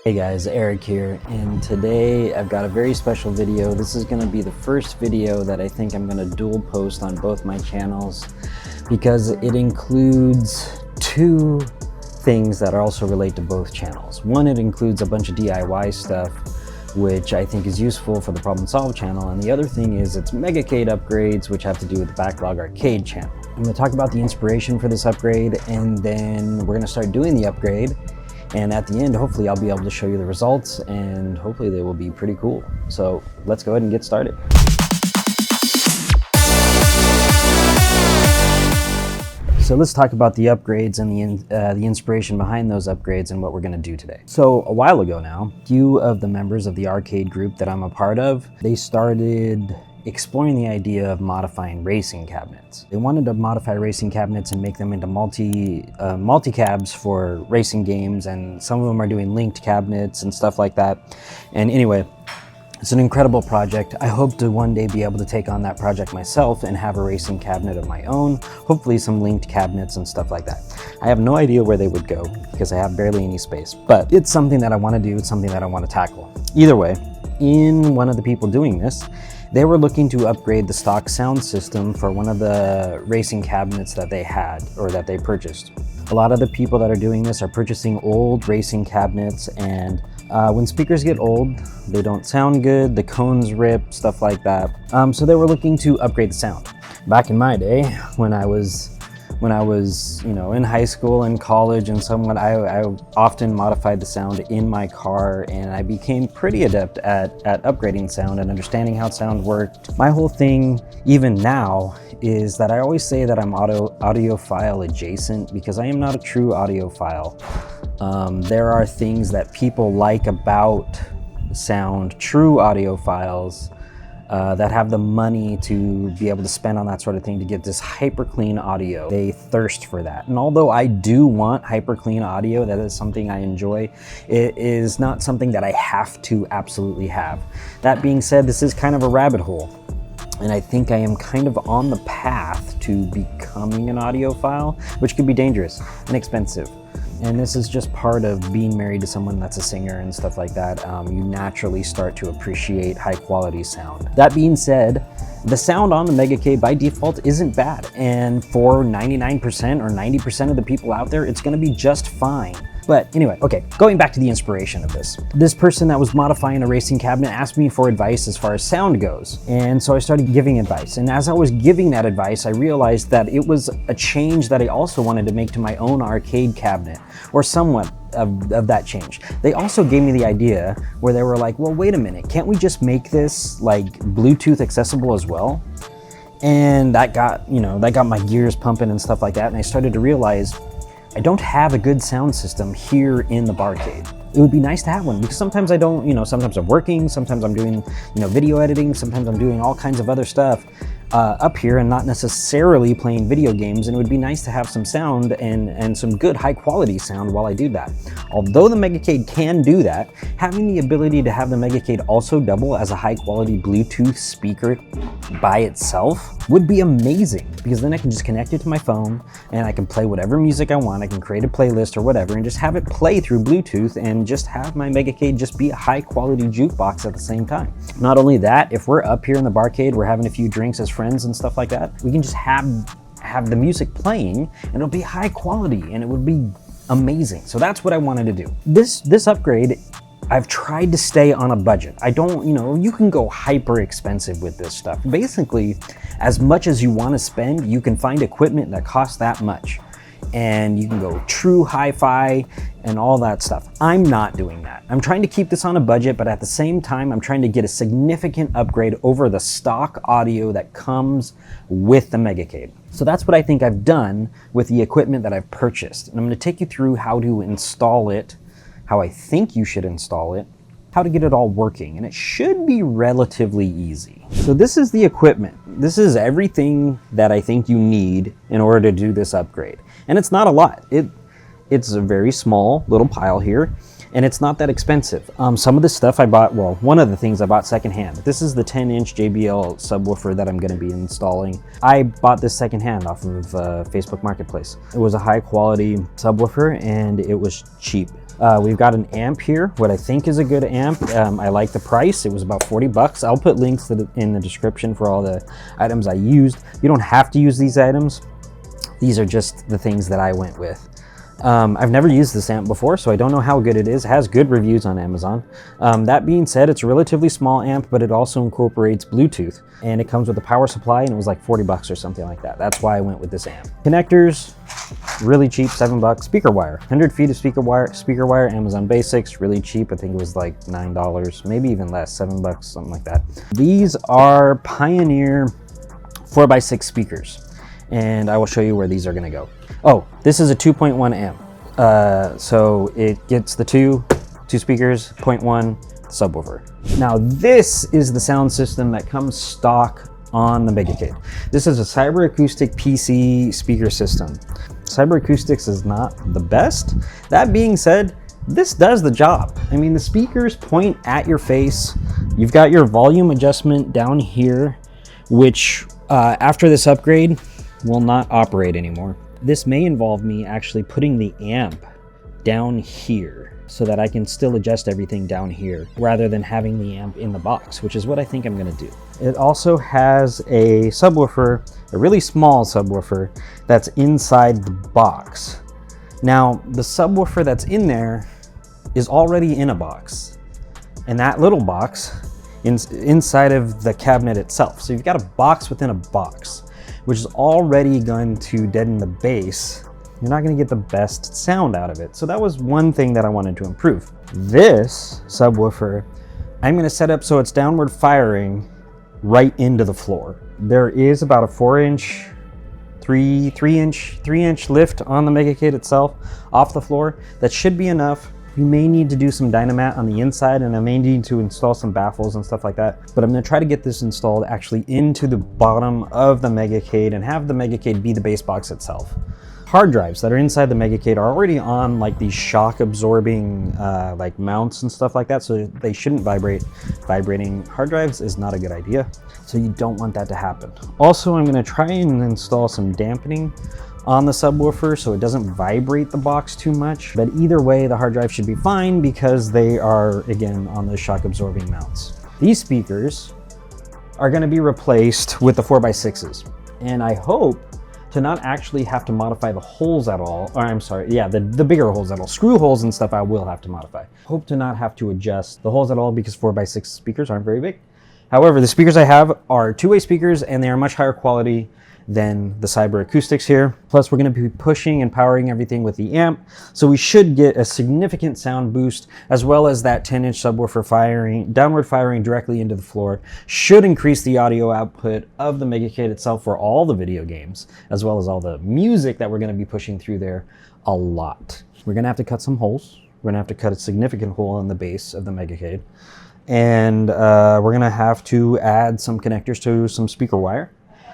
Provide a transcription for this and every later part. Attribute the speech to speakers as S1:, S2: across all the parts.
S1: Hey guys, Eric here, and today I've got a very special video. This is going to be the first video that I think I'm going to dual post on both my channels because it includes two things that also relate to both channels. One, it includes a bunch of DIY stuff, which I think is useful for the Problem Solve channel, and the other thing is it's Megacade upgrades, which have to do with the Backlog Arcade channel. I'm going to talk about the inspiration for this upgrade, and then we're going to start doing the upgrade. And at the end, hopefully I'll be able to show you the results, and hopefully they will be pretty cool. So let's go ahead and get started. So let's talk about the upgrades and the inspiration behind those upgrades and what we're gonna do today. So a while ago now, a few of the members of the arcade group that I'm a part of, they started exploring the idea of modifying racing cabinets. They wanted to modify racing cabinets and make them into multi-cabs for racing games, and some of them are doing linked cabinets and stuff like that. And anyway, it's an incredible project. I hope to one day be able to take on that project myself and have a racing cabinet of my own, hopefully some linked cabinets and stuff like that. I have no idea where they would go because I have barely any space, but it's something that I want to do, it's something that I want to tackle. Either way, in one of the people doing this, they were looking to upgrade the stock sound system for one of the racing cabinets that they had or that they purchased. A lot of the people that are doing this are purchasing old racing cabinets, and when speakers get old, they don't sound good, the cones rip, stuff like that. So they were looking to upgrade the sound. Back in my day, when I was in high school and college and somewhat, I often modified the sound in my car, and I became pretty adept at upgrading sound and understanding how sound worked. My whole thing, even now, is that I always say that I'm audiophile adjacent because I am not a true audiophile. There are things that people like about sound, true audiophiles, that have the money to be able to spend on that sort of thing to get this hyper clean audio. They thirst for that. And although I do want hyper clean audio, that is something I enjoy, it is not something that I have to absolutely have. That being said, this is kind of a rabbit hole, and I think I am kind of on the path to becoming an audiophile, which could be dangerous and expensive. And this is just part of being married to someone that's a singer and stuff like that. You naturally start to appreciate high quality sound. That being said, the sound on the Megacade by default isn't bad. And for 99% or 90% of the people out there, it's gonna be just fine. But anyway, okay, going back to the inspiration of this. This person that was modifying a racing cabinet asked me for advice as far as sound goes. And so I started giving advice. And as I was giving that advice, I realized that it was a change that I also wanted to make to my own arcade cabinet, or somewhat of that change. They also gave me the idea where they were like, well, wait a minute, can't we just make this like Bluetooth accessible as well? And that got my gears pumping and stuff like that. And I started to realize I don't have a good sound system here in the barcade. It would be nice to have one because sometimes I don't, sometimes I'm working, sometimes I'm doing, video editing, sometimes I'm doing all kinds of other stuff up here and not necessarily playing video games, and it would be nice to have some sound and some good high quality sound while I do that. Although the Megacade can do that, having the ability to have the Megacade also double as a high quality Bluetooth speaker by itself would be amazing, because then I can just connect it to my phone and I can play whatever music I want. I can create a playlist or whatever and just have it play through Bluetooth and just have my Megacade just be a high quality jukebox at the same time. Not only that, if we're up here in the barcade, we're having a few drinks as friends and stuff like that, we can just have the music playing and it'll be high quality and it would be amazing. So that's what I wanted to do. This upgrade, I've tried to stay on a budget. I don't, you can go hyper expensive with this stuff. Basically, as much as you want to spend, you can find equipment that costs that much. And you can go true hi-fi and all that stuff. I'm not doing that. I'm trying to keep this on a budget, but at the same time, I'm trying to get a significant upgrade over the stock audio that comes with the Megacade. So that's what I think I've done with the equipment that I've purchased. And I'm gonna take you through how to install it, how I think you should install it, how to get it all working, and it should be relatively easy. So this is the equipment. This is everything that I think you need in order to do this upgrade. And it's not a lot. It's a very small little pile here, and it's not that expensive. Some of the stuff I bought, well, one of the things I bought secondhand. This is the 10-inch JBL subwoofer that I'm gonna be installing. I bought this secondhand off of Facebook Marketplace. It was a high quality subwoofer and it was cheap. We've got an amp here, what I think is a good amp. I like the price. It was about 40 bucks. I'll put links in the description for all the items I used. You don't have to use these items. These are just the things that I went with. I've never used this amp before, so I don't know how good it is. It has good reviews on Amazon. That being said, it's a relatively small amp, but it also incorporates Bluetooth, and it comes with a power supply, and it was like 40 bucks or something like that. That's why I went with this amp. Connectors, really cheap, 7 bucks. Speaker wire, 100 feet of speaker wire, Amazon Basics, really cheap. I think it was like $9, maybe even less, 7 bucks, something like that. These are Pioneer 4x6 speakers, and I will show you where these are gonna go. Oh, this is a 2.1 amp. So it gets the two speakers, 0.1 subwoofer. Now this is the sound system that comes stock on the Megacade. This is a Cyber Acoustics PC speaker system. Cyber Acoustics is not the best. That being said, this does the job. I mean, the speakers point at your face. You've got your volume adjustment down here, which after this upgrade will not operate anymore. This may involve me actually putting the amp down here so that I can still adjust everything down here rather than having the amp in the box, which is what I think I'm gonna do. It also has a subwoofer, a really small subwoofer that's inside the box. Now, the subwoofer that's in there is already in a box, and that little box inside of the cabinet itself. So you've got a box within a box, which is already going to deaden the bass. You're not gonna get the best sound out of it. So that was one thing that I wanted to improve. This subwoofer, I'm gonna set up so it's downward firing right into the floor. There is about a 4-inch, 3-inch lift on the Megacade itself off the floor. That should be enough. We may need to do some Dynamat on the inside, and I may need to install some baffles and stuff like that. But I'm gonna try to get this installed actually into the bottom of the Megacade and have the Megacade be the bass box itself. Hard drives that are inside the Megacade are already on like these shock absorbing like mounts and stuff like that, so they shouldn't vibrate. Vibrating hard drives is not a good idea, so you don't want that to happen. Also, I'm gonna try and install some dampening on the subwoofer so it doesn't vibrate the box too much. But either way, the hard drive should be fine because they are, again, on the shock absorbing mounts. These speakers are gonna be replaced with the 4x6s. And I hope to not actually have to modify the holes at all, or I'm sorry, yeah, the bigger holes at all. Screw holes and stuff I will have to modify. Hope to not have to adjust the holes at all because 4x6 speakers aren't very big. However, the speakers I have are two-way speakers and they are much higher quality than the Cyber Acoustics here. Plus, we're going to be pushing and powering everything with the amp, so we should get a significant sound boost, as well as that 10-inch subwoofer downward firing directly into the floor should increase the audio output of the Megacade itself for all the video games, as well as all the music that we're going to be pushing through there a lot. We're going to have to cut some holes. We're going to have to cut a significant hole in the base of the Megacade, and we're going to have to add some connectors to some speaker wire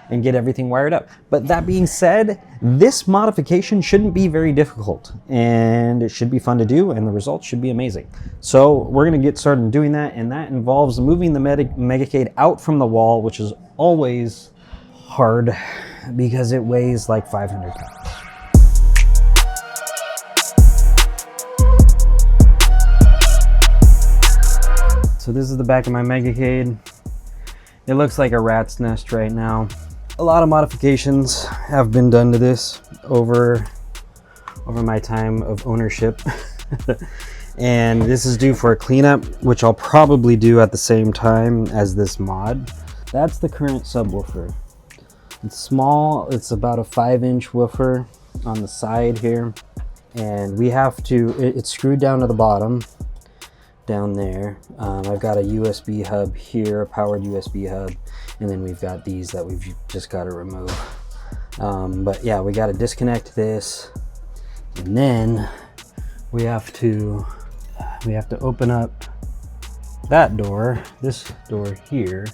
S1: and get everything wired up. But that being said, this modification shouldn't be very difficult, and it should be fun to do, and the results should be amazing. So we're gonna get started doing that, and that involves moving the Megacade out from the wall, which is always hard because it weighs like 500 pounds. So this is the back of my Megacade. It looks like a rat's nest right now. A lot of modifications have been done to this over my time of ownership. And this is due for a cleanup, which I'll probably do at the same time as this mod. That's the current subwoofer. It's small, it's about a 5-inch woofer on the side here. And we have to, it's screwed down to the bottom, down there. I've got a USB hub here, a powered USB hub, and then we've got these that we've just got to remove. But yeah, we got to disconnect this, and then we have to open up that door, this door here,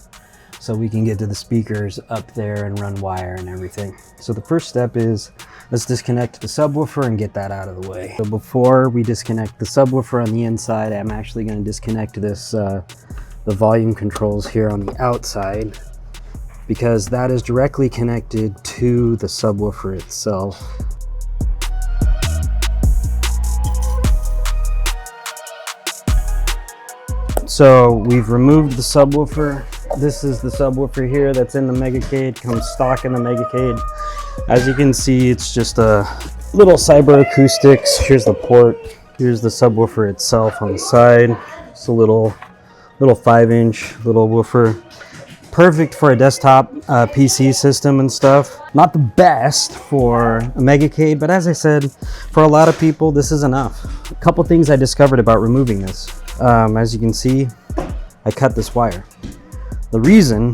S1: so we can get to the speakers up there and run wire and everything. So the first step is, let's disconnect the subwoofer and get that out of the way. So before we disconnect the subwoofer on the inside, I'm actually going to disconnect this, the volume controls here on the outside, because that is directly connected to the subwoofer itself. So we've removed the subwoofer. This is the subwoofer here that's in the Megacade, comes stock in the Megacade. As you can see, it's just a little Cyber Acoustics. Here's the port. Here's the subwoofer itself on the side. It's a little 5-inch little woofer. Perfect for a desktop PC system and stuff. Not the best for a Megacade, but as I said, for a lot of people, this is enough. A couple things I discovered about removing this. As you can see, I cut this wire. The reason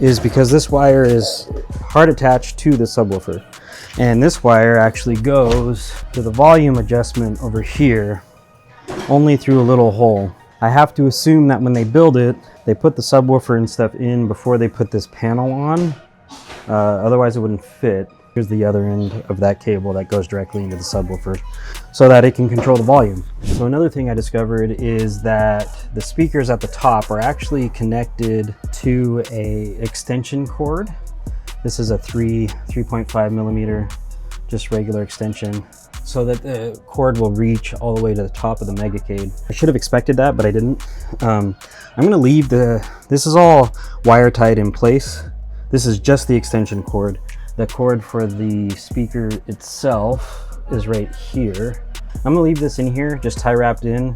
S1: is because this wire is hard attached to the subwoofer. And this wire actually goes to the volume adjustment over here, only through a little hole. I have to assume that when they build it, they put the subwoofer and stuff in before they put this panel on. Otherwise it wouldn't fit. Here's the other end of that cable that goes directly into the subwoofer so that it can control the volume. So another thing I discovered is that the speakers at the top are actually connected to a extension cord. This is a 3.5 millimeter, just regular extension, so that the cord will reach all the way to the top of the Megacade. I should have expected that, but I didn't. I'm gonna leave this is all wire tied in place. This is just the extension cord. The cord for the speaker itself is right here. I'm gonna leave this in here, just tie wrapped in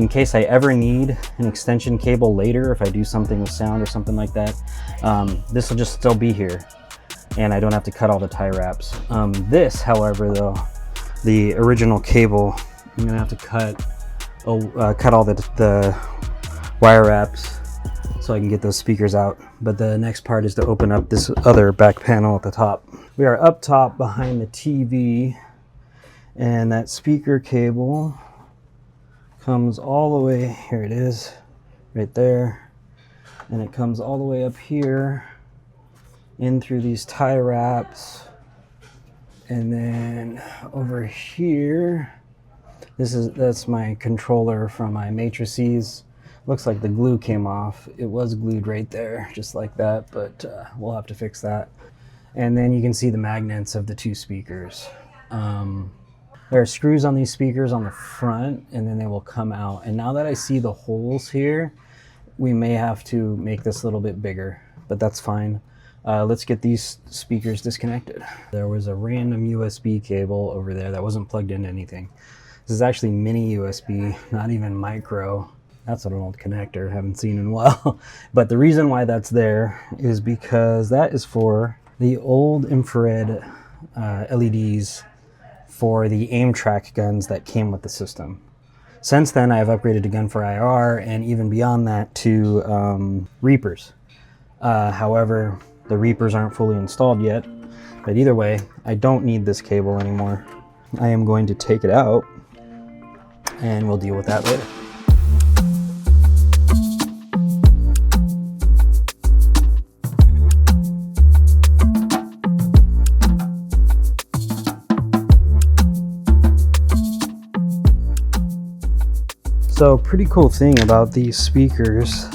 S1: case I ever need an extension cable later, if I do something with sound or something like that. This will just still be here, and I don't have to cut all the tie wraps. This, however, though, the original cable, I'm gonna have to cut all the wire wraps so I can get those speakers out. But the next part is to open up this other back panel at the top. We are up top behind the TV, and that speaker cable comes all the way, here it is, right there, and it comes all the way up here in through these tie wraps, and then over here, that's my controller from my matrices. Looks like the glue came off. It was glued right there, just like that, but we'll have to fix that. And then you can see the magnets of the two speakers. There are screws on these speakers on the front, and then they will come out. And now that I see the holes here, we may have to make this a little bit bigger, but that's fine. Let's get these speakers disconnected. There was a random USB cable over there that wasn't plugged into anything. This is actually mini USB, not even micro. That's an old connector, haven't seen in a while. But the reason why that's there is because that is for the old infrared LEDs for the aim track guns that came with the system. Since then, I've upgraded to gun for IR, and even beyond that to Reapers. However, the Reapers aren't fully installed yet, but either way, I don't need this cable anymore. I am going to take it out, and we'll deal with that later. So pretty cool thing about these speakers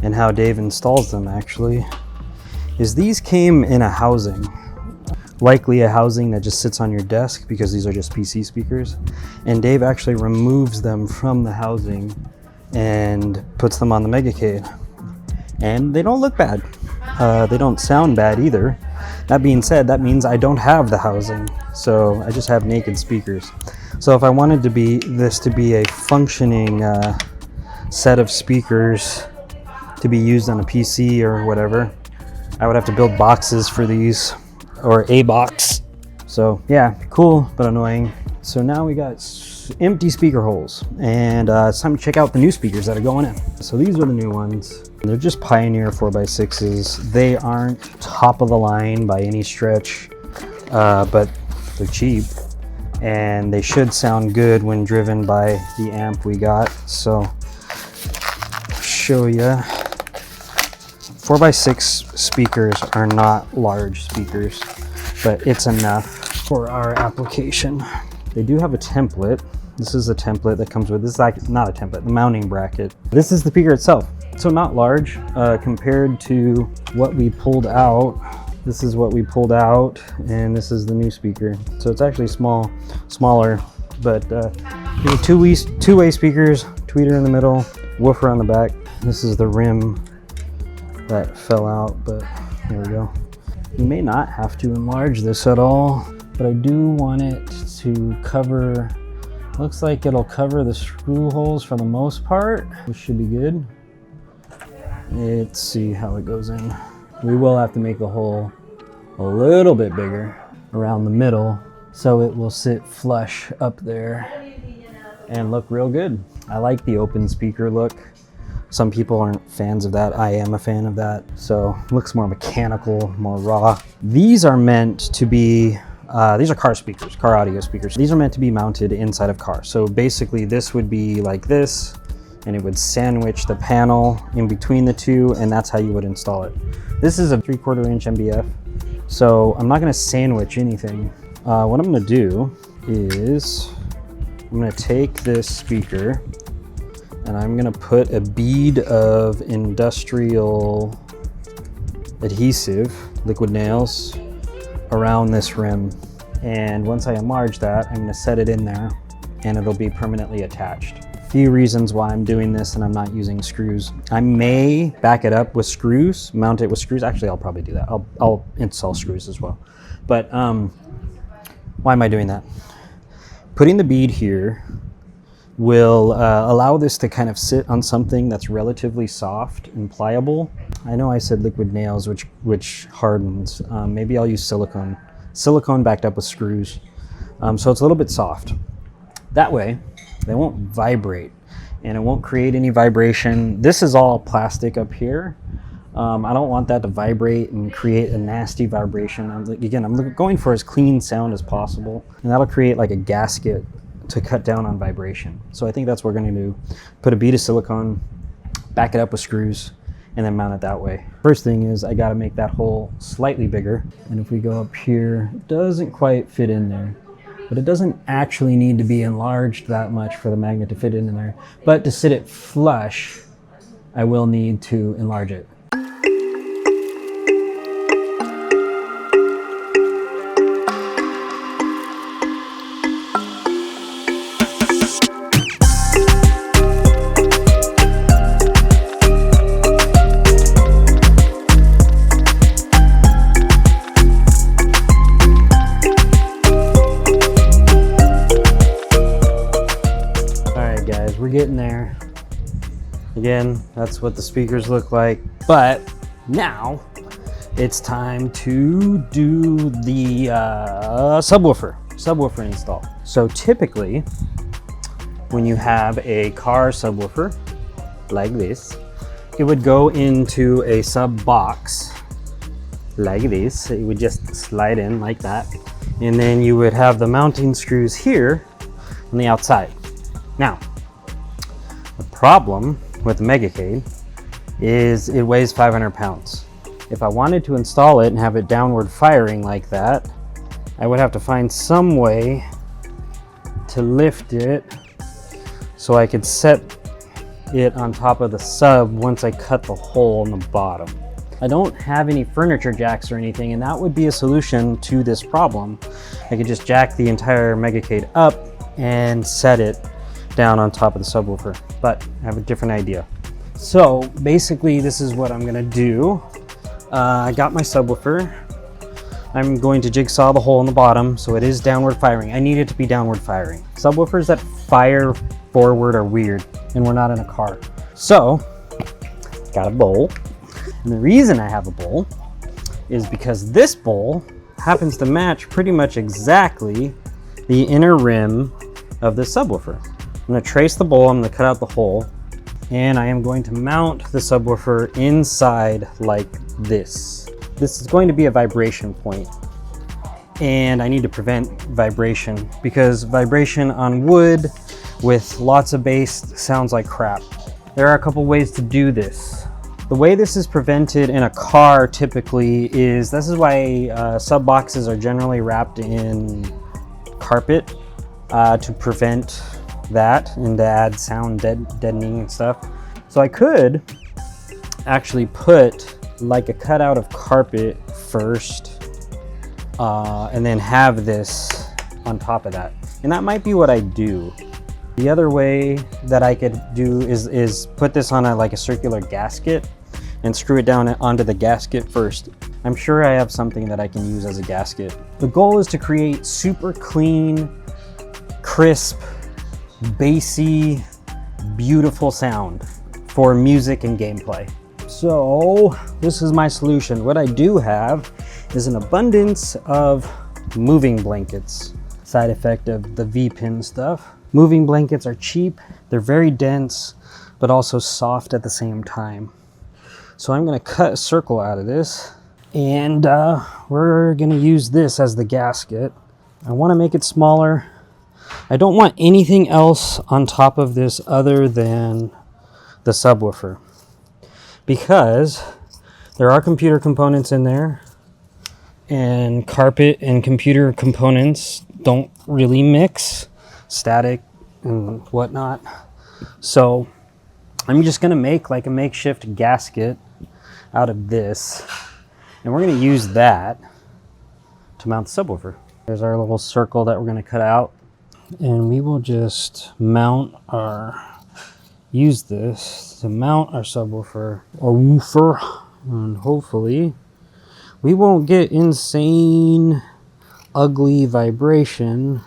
S1: and how Dave installs them actually is these came in a housing, likely a housing that just sits on your desk because these are just PC speakers, and Dave actually removes them from the housing and puts them on the Megacade, and they don't look bad. They don't sound bad either. That being said, that means I don't have the housing, so I just have naked speakers. So if I wanted this to be a functioning set of speakers to be used on a PC or whatever, I would have to build boxes for these, or a box. So yeah, cool but annoying. So now we got empty speaker holes, and it's time to check out the new speakers that are going in. So these are the new ones. They're just Pioneer 4x6s. They aren't top of the line by any stretch, but they're cheap, and they should sound good when driven by the amp we got. So I'll show you. 4x6 speakers are not large speakers, but it's enough for our application. They do have a template. This is a template that comes with, this is like not a template, the mounting bracket. This is the speaker itself. So not large compared to what we pulled out. This is what we pulled out, and this is the new speaker. So it's actually smaller, but two-way speakers, tweeter in the middle, woofer on the back. This is the rim that fell out, but there we go. You may not have to enlarge this at all, but I do want it to cover, looks like it'll cover the screw holes for the most part, which should be good. Let's see how it goes in. We will have to make the hole a little bit bigger around the middle so it will sit flush up there and look real good. I like the open speaker look. Some people aren't fans of that. I am a fan of that. So it looks more mechanical, more raw. These are meant to be, these are car speakers, car audio speakers. These are meant to be mounted inside of cars. So basically this would be like this, and it would sandwich the panel in between the two, and that's how you would install it. This is a 3/4 inch MDF, so I'm not gonna sandwich anything. What I'm gonna do is, I'm gonna take this speaker and I'm gonna put a bead of industrial adhesive, liquid nails, around this rim. And once I enlarge that, I'm gonna set it in there and it'll be permanently attached. A few reasons why I'm doing this and I'm not using screws. I may back it up with screws, mount it with screws. Actually, I'll probably do that. I'll install screws as well. But why am I doing that? Putting the bead here will allow this to kind of sit on something that's relatively soft and pliable. I know I said liquid nails, which hardens. Maybe I'll use silicone. Silicone backed up with screws. So it's a little bit soft. That way, they won't vibrate and it won't create any vibration. This is all plastic up here. I don't want that to vibrate and create a nasty vibration. I'm going for as clean sound as possible, and that'll create like a gasket to cut down on vibration. So I think that's what we're gonna do. Put a bead of silicone, back it up with screws, and then mount it that way. First thing is I gotta make that hole slightly bigger. And if we go up here, it doesn't quite fit in there, but it doesn't actually need to be enlarged that much for the magnet to fit in there. But to sit it flush, I will need to enlarge it. We're getting there. Again, that's what the speakers look like. But now it's time to do the subwoofer install. So typically, when you have a car subwoofer like this, it would go into a sub box like this. It would just slide in like that. And then you would have the mounting screws here on the outside. Now, the problem with the Megacade is it weighs 500 pounds. If I wanted to install it and have it downward firing like that, I would have to find some way to lift it so I could set it on top of the sub once I cut the hole in the bottom. I don't have any furniture jacks or anything, and that would be a solution to this problem. I could just jack the entire Megacade up and set it down on top of the subwoofer, but I have a different idea. So basically this is what I'm gonna do. I got my subwoofer. I'm going to jigsaw the hole in the bottom so it is downward firing. I need it to be downward firing. Subwoofers that fire forward are weird, and we're not in a car. So, got a bowl. And the reason I have a bowl is because this bowl happens to match pretty much exactly the inner rim of the subwoofer. I'm gonna trace the bowl, I'm gonna cut out the hole, and I am going to mount the subwoofer inside like this. This is going to be a vibration point, and I need to prevent vibration because vibration on wood with lots of bass sounds like crap. There are a couple ways to do this. The way this is prevented in a car typically is, this is why sub boxes are generally wrapped in carpet to prevent that and to add sound deadening and stuff. So I could actually put like a cutout of carpet first and then have this on top of that. And that might be what I do. The other way that I could do is put this on like a circular gasket and screw it down onto the gasket first. I'm sure I have something that I can use as a gasket. The goal is to create super clean, crisp, bassy, beautiful sound for music and gameplay. So this is my solution. What I do have is an abundance of moving blankets. Side effect of the V-pin stuff. Moving blankets are cheap, they're very dense, but also soft at the same time. So I'm gonna cut a circle out of this, and we're gonna use this as the gasket. I wanna make it smaller. I don't want anything else on top of this other than the subwoofer, because there are computer components in there, and carpet and computer components don't really mix, static and whatnot. So I'm just gonna make like a makeshift gasket out of this, and we're gonna use that to mount the subwoofer. There's our little circle that we're gonna cut out, and we will just use this to mount our subwoofer or woofer, and hopefully we won't get insane ugly vibration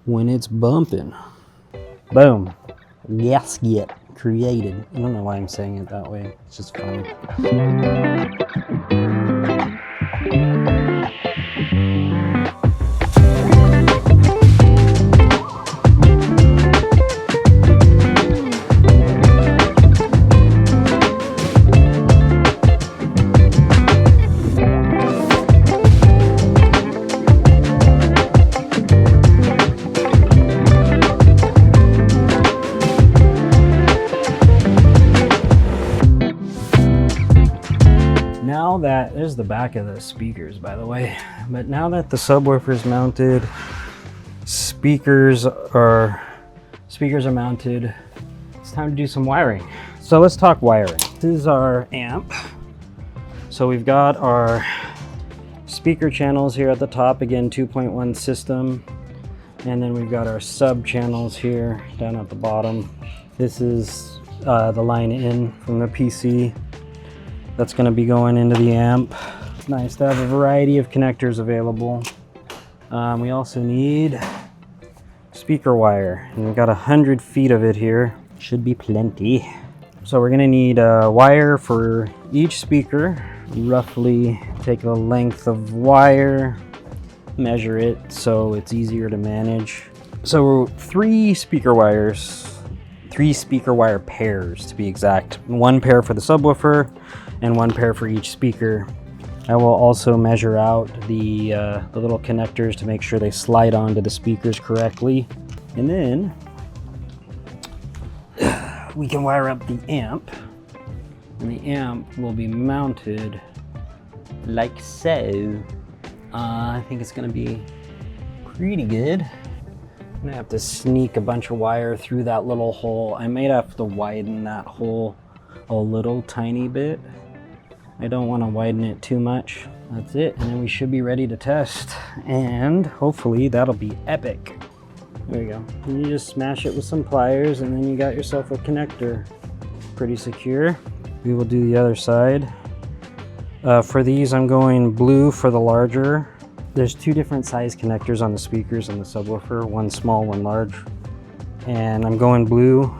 S1: when it's bumping. Boom. Gasket created. I don't know why I'm saying it that way. It's just funny. There's the back of the speakers, by the way. But now that the subwoofer is mounted, speakers are mounted, it's time to do some wiring. So let's talk wiring. This is our amp. So we've got our speaker channels here at the top, again 2.1 system, and then we've got our sub channels here down at the bottom. This is the line in from the PC. That's going to be going into the amp. Nice to have a variety of connectors available. We also need speaker wire, and we've got 100 feet of it here. Should be plenty. So we're going to need a wire for each speaker. Roughly take the length of wire, measure it so it's easier to manage. So 3 speaker wire pairs to be exact. 1 pair for the subwoofer and 1 pair for each speaker. I will also measure out the little connectors to make sure they slide onto the speakers correctly. And then we can wire up the amp, and the amp will be mounted like so. I think it's gonna be pretty good. I'm gonna have to sneak a bunch of wire through that little hole. I might have to widen that hole a little tiny bit. I don't want to widen it too much. That's it, and then we should be ready to test, and hopefully that'll be epic. There you go. And you just smash it with some pliers, and then you got yourself a connector. Pretty secure. We will do the other side. For these, I'm going blue for the larger. There's 2 different size connectors on the speakers and the subwoofer, 1 small, 1 large. And I'm going blue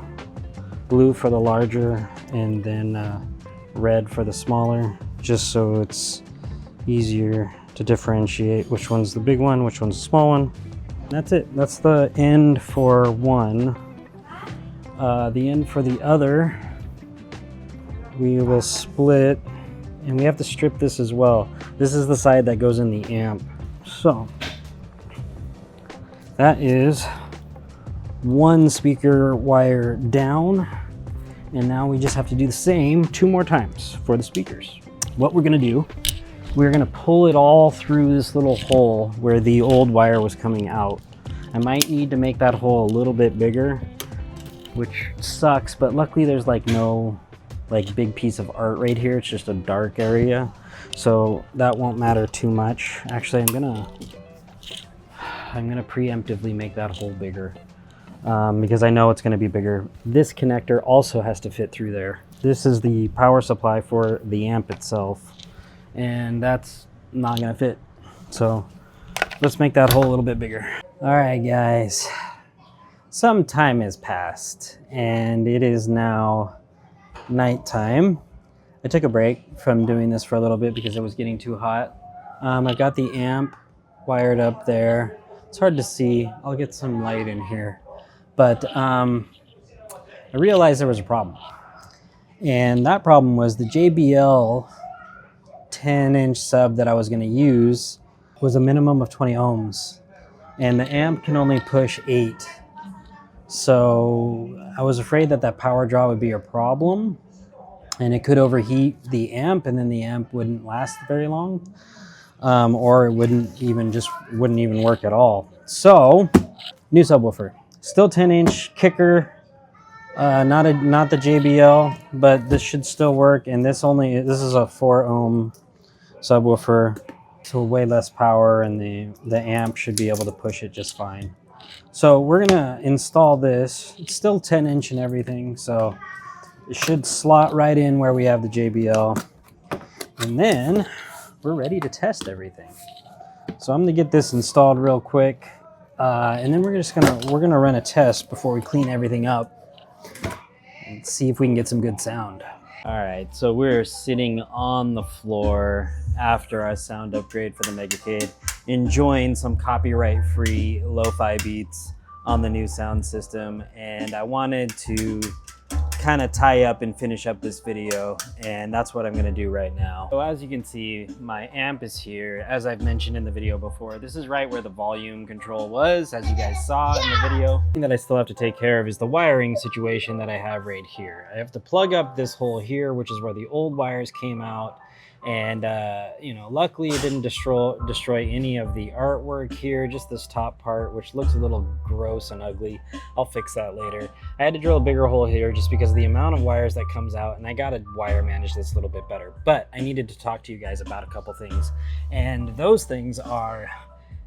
S1: for the larger, and then red for the smaller, just so it's easier to differentiate which one's the big one, which one's the small one. That's it. That's the end for one. The end for the other, we will split, and we have to strip this as well. This is the side that goes in the amp. So that is 1 speaker wire down. And now we just have to do the same 2 more times for the speakers. What we're gonna do, we're gonna pull it all through this little hole where the old wire was coming out. I might need to make that hole a little bit bigger, which sucks, but luckily there's like no big piece of art right here. It's just a dark area, so that won't matter too much. Actually, I'm gonna preemptively make that hole bigger. because I know it's going to be bigger. This connector also has to fit through there. This is the power supply for the amp itself, and that's not going to fit. So let's make that hole a little bit bigger. All right, guys. Some time has passed, and it is now nighttime. I took a break from doing this for a little bit because it was getting too hot. I've got the amp wired up there. It's hard to see. I'll get some light in here. But I realized there was a problem. And that problem was the JBL 10-inch sub that I was going to use was a minimum of 20 ohms. And the amp can only push 8. So I was afraid that that power draw would be a problem. And it could overheat the amp, and then the amp wouldn't last very long. Or it wouldn't even work at all. So, new subwoofer. Still 10-inch kicker, not the JBL, but this should still work. And this is a 4 ohm subwoofer, so way less power, and the amp should be able to push it just fine. So we're gonna install this. It's still 10-inch and everything, so it should slot right in where we have the JBL. And then we're ready to test everything. So I'm gonna get this installed real quick. And then we're gonna run a test before we clean everything up and see if we can get some good sound. All right, so we're sitting on the floor after our sound upgrade for the Megacade, enjoying some copyright-free lo-fi beats on the new sound system, and I wanted to kind of tie up and finish up this video, and that's what I'm going to do right now. So as you can see, my amp is here. As I've mentioned in the video before, this is right where the volume control was, as you guys saw in the video. The thing that I still have to take care of is the wiring situation that I have right here. I have to plug up this hole here, which is where the old wires came out. And you know, luckily it didn't destroy any of the artwork here, just this top part, which looks a little gross and ugly. I'll fix that later. I had to drill a bigger hole here just because of the amount of wires that comes out, and I gotta wire manage this a little bit better. But I needed to talk to you guys about a couple things, and those things are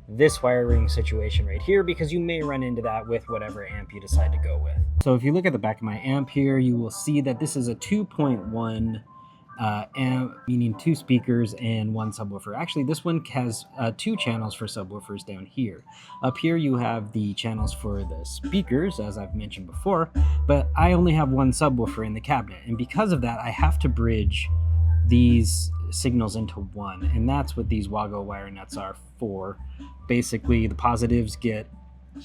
S1: this wiring situation right here, because you may run into that with whatever amp you decide to go with. So if you look at the back of my amp here, you will see that this is a 2.1 amp, meaning 2 speakers and 1 subwoofer. Actually, this one has 2 channels for subwoofers down here. Up here you have the channels for the speakers, as I've mentioned before, but I only have 1 subwoofer in the cabinet, and because of that I have to bridge these signals into one, and that's what these Wago wire nuts are for. Basically, the positives get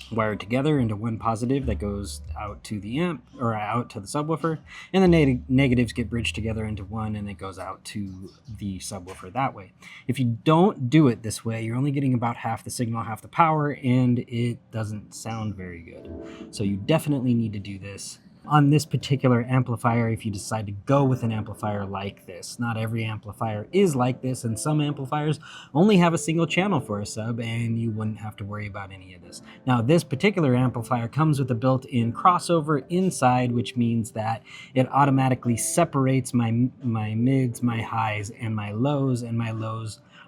S1: wired together into one positive that goes out to the amp, or out to the subwoofer, and the negatives get bridged together into one, and it goes out to the subwoofer that way. If you don't do it this way, you're only getting about half the signal, half the power, and it doesn't sound very good. So you definitely need to do this on this particular amplifier if you decide to go with an amplifier like this. Not every amplifier is like this, and some amplifiers only have a single channel for a sub, and you wouldn't have to worry about any of this. Now, this particular amplifier comes with a built-in crossover inside, which means that it automatically separates my mids, my highs, and my lows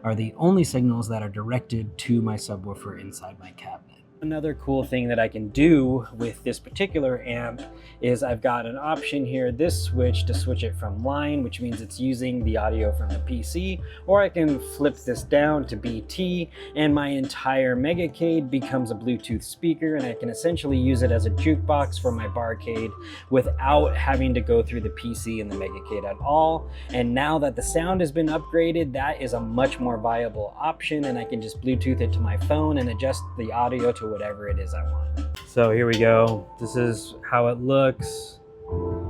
S1: are the only signals that are directed to my subwoofer inside my cabinet. Another cool thing that I can do with this particular amp is I've got an option here, this switch, to switch it from line, which means it's using the audio from the PC, or I can flip this down to BT, and my entire Megacade becomes a Bluetooth speaker, and I can essentially use it as a jukebox for my barcade without having to go through the PC and the Megacade at all. And now that the sound has been upgraded, that is a much more viable option, and I can just Bluetooth it to my phone and adjust the audio to whatever it is I want. So here we go. This is how it looks.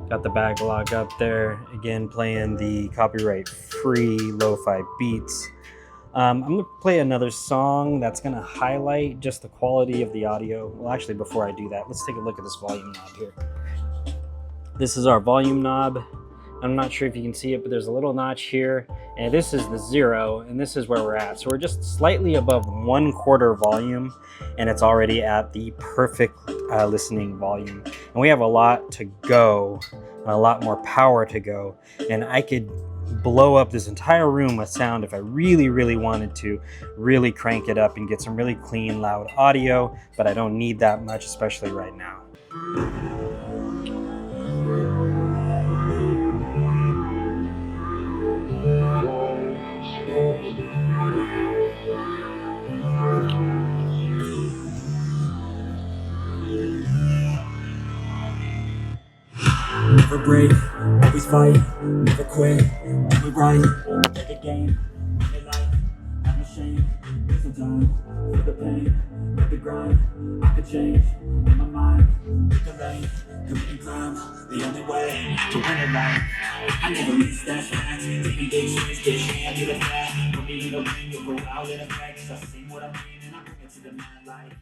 S1: Got the backlog up there. Again, playing the copyright-free lo-fi beats. I'm gonna play another song that's gonna highlight just the quality of the audio. Well, actually, before I do that, let's take a look at this volume knob here. This is our volume knob. I'm not sure if you can see it, but there's a little notch here, and this is the 0, and this is where we're at. So we're just slightly above 1/4 volume, and it's already at the perfect listening volume. And we have a lot to go, a lot more power to go, and I could blow up this entire room with sound if I really, really wanted to really crank it up and get some really clean, loud audio, but I don't need that much, especially right now.
S2: Never break, always fight, never quit, only right, take a game, make life, I'm ashamed, there's some time, for the pain, let the grind, I could change, in my mind, pick a lane, committing crimes, the only way, to win a life, I never miss that fact, taking big swings, get your hand to the flat, put me in the ring, you'll go out in effect, 'cause I sing what I mean, and I bring it to the mad light.